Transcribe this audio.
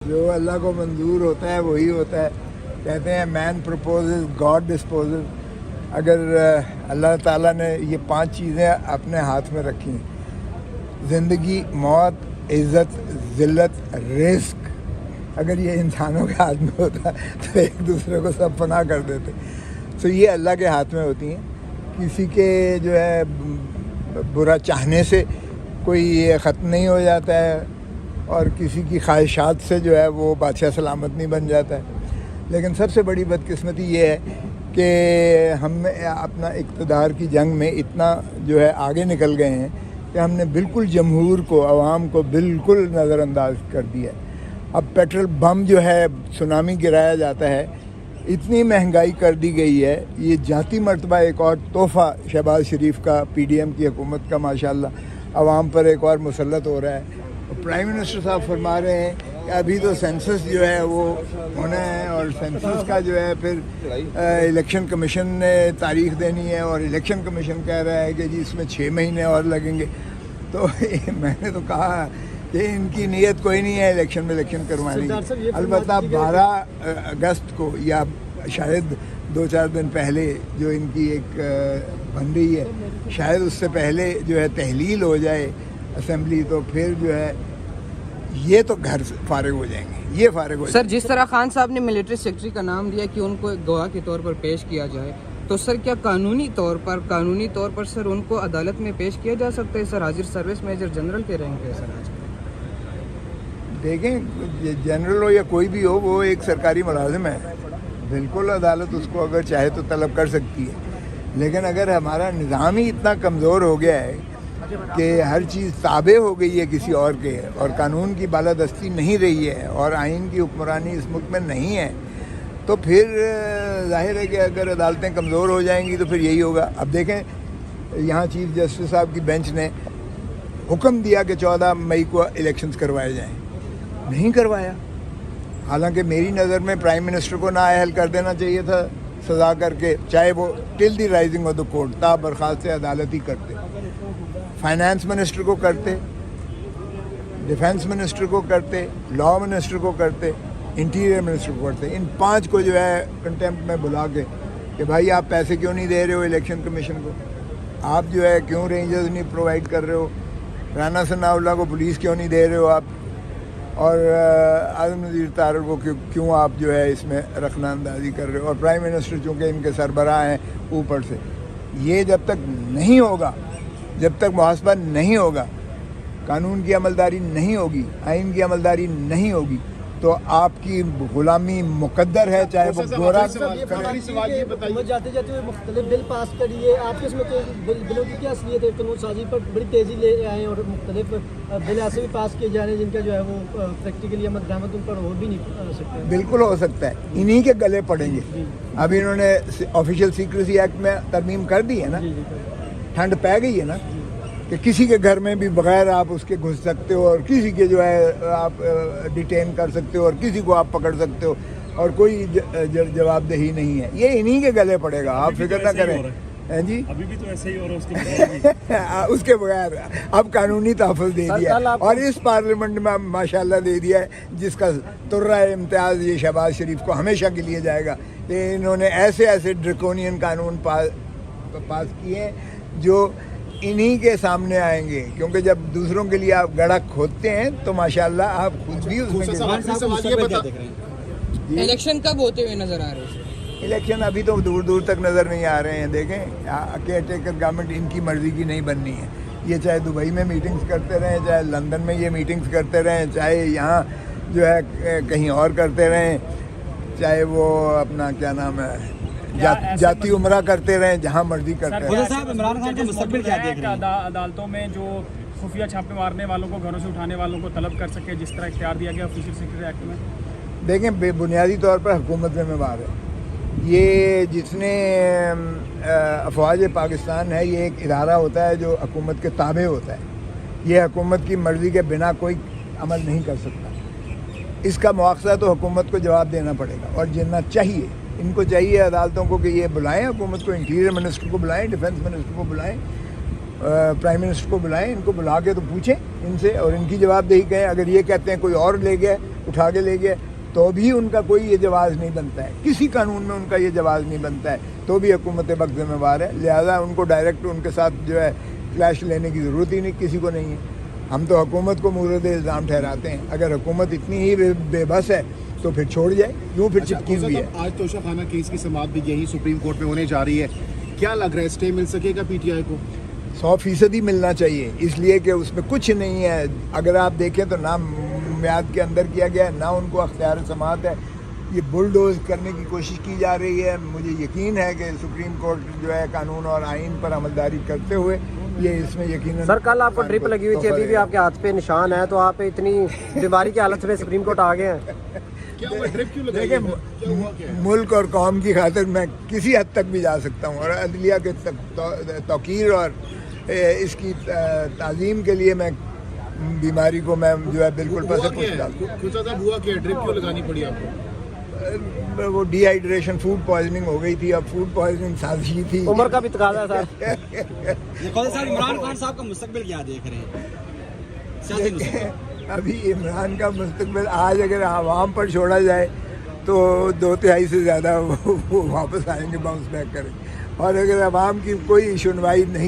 جو اللہ کو منظور ہوتا ہے وہی ہوتا ہے. کہتے ہیں مین پروپوزز گاڈ ڈسپوزز. اگر اللہ تعالیٰ نے یہ 5 چیزیں اپنے ہاتھ میں رکھی ہیں، زندگی، موت، عزت، ذلت، رزق، اگر یہ انسانوں کے ہاتھ میں ہوتا تو ایک دوسرے کو سب پناہ کر دیتے. تو یہ اللہ کے ہاتھ میں ہوتی ہیں. کسی کے جو ہے برا چاہنے سے کوئی ختم نہیں ہو جاتا ہے، اور کسی کی خواہشات سے جو ہے وہ بادشاہ سلامت نہیں بن جاتا ہے. لیکن سب سے بڑی بدقسمتی یہ ہے کہ ہم اپنا اقتدار کی جنگ میں اتنا جو ہے آگے نکل گئے ہیں کہ ہم نے بالکل جمہور کو، عوام کو بالکل نظر انداز کر دیا ہے. اب پیٹرول بم جو ہے سونامی گرایا جاتا ہے، اتنی مہنگائی کر دی گئی ہے. یہ ذاتی مرتبہ ایک اور تحفہ شہباز شریف کا، پی ڈی ایم کی حکومت کا ماشاءاللہ عوام پر ایک اور مسلط ہو رہا ہے. پرائم منسٹر صاحب فرما رہے ہیں کہ ابھی تو سینسس جو ہے وہ ہونا ہے، اور سینسس کا جو ہے پھر الیکشن کمیشن نے تاریخ دینی ہے، اور الیکشن کمیشن کہہ رہا ہے کہ جی اس میں 6 مہینے اور لگیں گے. تو میں نے تو کہا کہ ان کی نیت کوئی نہیں ہے الیکشن میں الیکشن کروانے کی. البتہ 12 اگست کو یا شاید 2-4 دن پہلے جو ان کی ایک بن رہی ہے، شاید اس سے پہلے جو ہے تحلیل ہو جائے اسمبلی، تو پھر جو ہے یہ تو گھر سے فارغ ہو جائیں گے. یہ فارغ ہو جائیں گے. سر جس طرح خان صاحب نے ملٹری سیکرٹری کا نام دیا کہ ان کو ایک گواہ کے طور پر پیش کیا جائے، تو سر کیا قانونی طور پر سر ان کو عدالت میں پیش کیا جا سکتا ہے؟ سر حاضر سروس میجر جنرل کے رینک ہے سر آج. دیکھیں جنرل ہو یا کوئی بھی ہو، وہ ایک سرکاری ملازم ہے. بالکل عدالت اس کو اگر چاہے تو طلب کر سکتی ہے. لیکن اگر ہمارا نظام ہی اتنا کمزور ہو گیا ہے کہ ہر چیز تابع ہو گئی ہے کسی اور کے، اور قانون کی بالادستی نہیں رہی ہے، اور آئین کی حکمرانی اس ملک میں نہیں ہے، تو پھر ظاہر ہے کہ اگر عدالتیں کمزور ہو جائیں گی تو پھر یہی ہوگا. اب دیکھیں یہاں چیف جسٹس صاحب کی بینچ نے حکم دیا کہ 14 مئی کو الیکشنز کروائے جائیں، نہیں کروایا. حالانکہ میری نظر میں پرائم منسٹر کو نااہل کر دینا چاہیے تھا سزا کر کے، چاہے وہ ٹل دی رائزنگ آف دا کورٹ، تا برخاست سے عدالت ہی کرتے. فائنانس منسٹر کو کرتے، ڈیفنس منسٹر کو کرتے، لا منسٹر کو کرتے، انٹیریئر منسٹر کو کرتے. ان 5 کو جو ہے کنٹیمپٹ میں بلا کے کہ بھائی آپ پیسے کیوں نہیں دے رہے ہو الیکشن کمیشن کو، آپ جو ہے کیوں رینجرز نہیں پرووائڈ کر رہے ہو، رانا ثناء اللہ کو پولیس کیوں نہیں دے رہے ہو آپ، اور اعظم نذیر طارق کو کیوں آپ جو ہے اس میں رخنہ اندازی کر رہے ہو، اور پرائم منسٹر چونکہ ان کے سربراہ ہیں اوپر سے. یہ جب تک نہیں ہوگا، جب تک محاسبہ نہیں ہوگا، قانون کی عملداری نہیں ہوگی، آئین کی عملداری نہیں ہوگی، تو آپ کی غلامی مقدر ہے، چاہے وہ گورا جاتے جاتے مختلف بل پاس کریے. آپ کس بلوں کی کیا اصلیت ہے؟ قانون سازی پر بڑی تیزی لے آئے اور مختلف بل ایسے بھی پاس کیے جا رہے ہیں جن کا جو ہے وہ پریکٹیکلی عمل درآمد ان پر ہو بھی نہیں سکتا. بالکل ہو سکتا ہے، انہی کے گلے پڑیں گے. اب انہوں نے آفیشیل سیکریسی ایکٹ میں ترمیم کر دی ہے نا، ٹھنڈ پہ گئی ہے نا کہ کسی کے گھر میں بھی بغیر آپ اس کے گھس سکتے ہو، اور کسی کے جو ہے آپ ڈیٹین کر سکتے ہو، اور کسی کو آپ پکڑ سکتے ہو، اور کوئی جواب دہی نہیں ہے. یہ انہی کے گلے پڑے گا، آپ فکر نہ کریں. جی ابھی بھی تو ایسے ہی ہو رہا ہے اس کے بغیر اب قانونی تحفظ دے دیا، اور اس پارلیمنٹ میں ماشاءاللہ دے دیا ہے جس کا ترہ امتیاز یہ شہباز شریف کو ہمیشہ کے لیے جائے گا کہ انہوں نے ایسے ڈریکونین قانون پاس کیے ہیں جو انہی کے سامنے آئیں گے. کیونکہ جب دوسروں کے لیے آپ گڑھا کھودتے ہیں تو ماشاءاللہ آپ خود بھی اس میں. الیکشن کب ہوتے ہوئے نظر آ رہے ہیں؟ الیکشن ابھی تو دور دور تک نظر نہیں آ رہے ہیں. دیکھیں کیئر ٹیکر گورنمنٹ ان کی مرضی کی نہیں بننی ہے. یہ چاہے دبئی میں میٹنگز کرتے رہیں، چاہے لندن میں یہ میٹنگز کرتے رہیں، چاہے یہاں جو ہے کہیں اور کرتے رہیں، چاہے وہ اپنا کیا نام ہے جاتی عمرہ کرتے رہیں، جہاں مرضی کرتے رہیں. عدالتوں میں جو خفیہ چھاپے مارنے والوں کو، گھروں سے اٹھانے والوں کو طلب کر سکے، جس طرح اختیار دیا گیا آفیشیل سیکریٹری ایکٹ میں. دیکھیں بنیادی طور پر حکومت ذمہ دار ہے. یہ جس نے افواج پاکستان ہے، یہ ایک ادارہ ہوتا ہے جو حکومت کے تابع ہوتا ہے. یہ حکومت کی مرضی کے بنا کوئی عمل نہیں کر سکتا. اس کا مواخذہ تو حکومت کو جواب دینا پڑے گا، اور دینا چاہیے. ان کو چاہیے عدالتوں کو کہ یہ بلائیں حکومت کو، انٹیریئر منسٹر کو بلائیں، ڈیفنس منسٹر کو بلائیں، پرائم منسٹر کو بلائیں. ان کو بلا کے تو پوچھیں ان سے، اور ان کی جواب دہی کہیں. اگر یہ کہتے ہیں کوئی اور لے گیا اٹھا کے لے گئے تو بھی ان کا کوئی یہ جواز نہیں بنتا ہے, کسی قانون میں ان کا یہ جواز نہیں بنتا ہے, تو بھی حکومت وقت ذمہ وار ہے. لہذا ان کو ڈائریکٹ ان کے ساتھ جو ہے کلیش لینے کی ضرورت ہی نہیں, کسی کو نہیں ہے. ہم تو حکومت کو مورد الزام ٹھہراتے ہیں. اگر حکومت اتنی ہی بے بس ہے تو پھر چھوڑ جائے, یوں پھر چپکی ہوئی ہے. آج توشہ خانہ کیس کی سماعت بھی یہی سپریم کورٹ میں ہونے جا رہی ہے, کیا لگ رہا ہے اسٹے مل سکے گا پی ٹی آئی کو؟ 100% ملنا چاہیے, اس لیے کہ اس میں کچھ نہیں ہے. اگر آپ دیکھیں تو نہ میعاد کے اندر کیا گیا ہے, نہ ان کو اختیار سماعت ہے. یہ بلڈوز کرنے کی کوشش کی جا رہی ہے. مجھے یقین ہے کہ سپریم کورٹ جو ہے قانون اور آئین پر عملداری کرتے ہوئے یہ اس میں یقیناً. سر کل آپ کو ڈرپ لگی ہوئی تھی, ابھی بھی آپ کے ہاتھ پہ نشان ہے, تو آپ اتنی بیماری کی حالت میں سپریم کورٹ آ گئے ہیں. دیکھیں ملک اور قوم کی خاطر میں کسی حد تک بھی جا سکتا ہوں, اور عدلیہ کے توقیر اور اس کی تعظیم کے لیے میں بیماری کو میں جو ہے بالکل پسند پوچھتا ہوں. ڈرپ کیوں لگانی پڑی آپ کو؟ وہ ڈی ہائیڈریشن, فوڈ پوائزننگ ہو گئی تھی. اب فوڈ پوائزننگ سازی تھی. عمر کا بھی تقاضا ہے سر. عمران خان صاحب کا مستقبل کیا دیکھ رہے ہیں سیاسی مستقبل؟ ابھی عمران کا مستقبل آج اگر عوام پر چھوڑا جائے تو 2/3 سے زیادہ وہ واپس آئیں گے, باؤنس بیک کریں. اور اگر عوام کی کوئی سنوائی نہیں